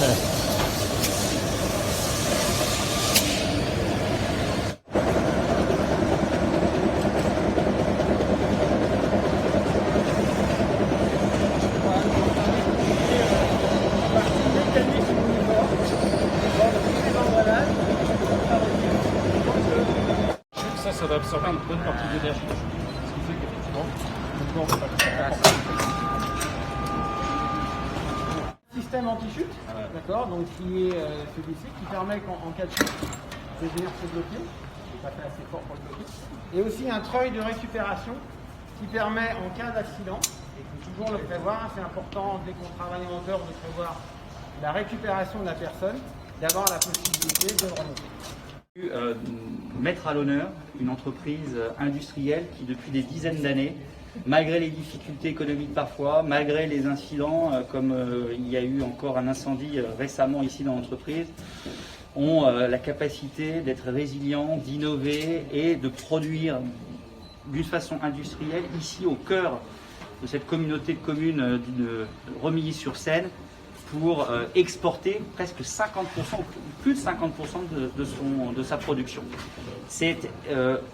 Ça va absorber une bonne partie de l'énergie. Ce qui fait qu'effectivement, système anti-chute, d'accord, donc qui est celui-ci, qui permet qu'en cas de chute, de venir se bloquer, c'est pas fait assez fort pour le bloquer, et aussi un treuil de récupération qui permet en cas d'accident, et il faut toujours le prévoir, c'est important dès qu'on travaille en hauteur de prévoir la récupération de la personne, d'avoir la possibilité de le remonter. Mettre à l'honneur une entreprise industrielle qui, depuis des dizaines d'années, malgré les difficultés économiques parfois, malgré les incidents, comme il y a eu encore un incendie récemment ici dans l'entreprise, ont la capacité d'être résilients, d'innover et de produire d'une façon industrielle ici au cœur de cette communauté de communes de Romilly-sur-Seine, pour exporter presque 50%, plus de 50% de sa production. C'est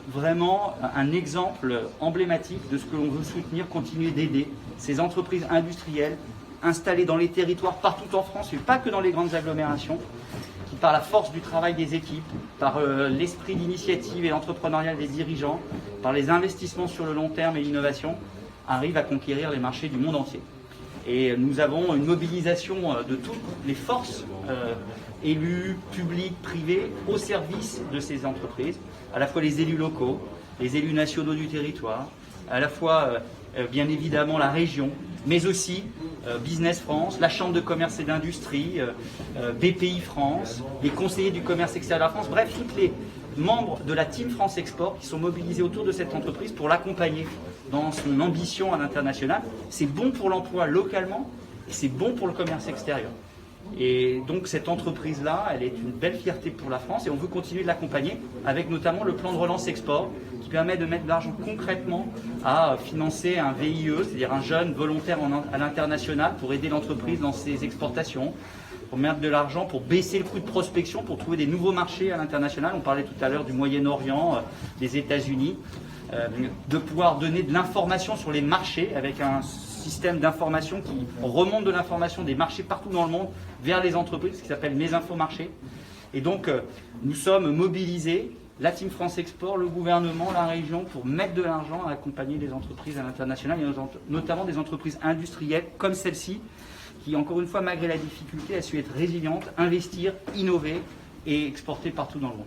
vraiment un exemple emblématique de ce que l'on veut soutenir, continuer d'aider ces entreprises industrielles installées dans les territoires partout en France, et pas que dans les grandes agglomérations, qui par la force du travail des équipes, par l'esprit d'initiative et l'entrepreneuriat des dirigeants, par les investissements sur le long terme et l'innovation, arrivent à conquérir les marchés du monde entier. Et nous avons une mobilisation de toutes les forces, élus, publics, privés, au service de ces entreprises, à la fois les élus locaux, les élus nationaux du territoire, à la fois bien évidemment la région, mais aussi Business France, la Chambre de commerce et d'industrie, BPI France, les conseillers du commerce extérieur de la France, bref, tous les membres de la Team France Export qui sont mobilisés autour de cette entreprise pour l'accompagner dans son ambition à l'international. C'est bon pour l'emploi localement et c'est bon pour le commerce extérieur. Et donc cette entreprise-là, elle est une belle fierté pour la France et on veut continuer de l'accompagner avec notamment le plan de relance export qui permet de mettre de l'argent concrètement à financer un VIE, c'est-à-dire un jeune volontaire à l'international pour aider l'entreprise dans ses exportations, pour mettre de l'argent, pour baisser le coût de prospection, pour trouver des nouveaux marchés à l'international. On parlait tout à l'heure du Moyen-Orient, des États-Unis, de pouvoir donner de l'information sur les marchés avec un système d'information qui remonte de l'information des marchés partout dans le monde vers les entreprises, ce qui s'appelle Mes Infos Marchés. Et donc, nous sommes mobilisés, la Team France Export, le gouvernement, la région, pour mettre de l'argent à accompagner les entreprises à l'international, et notamment des entreprises industrielles comme celle-ci, qui, encore une fois, malgré la difficulté, a su être résiliente, investir, innover et exporter partout dans le monde.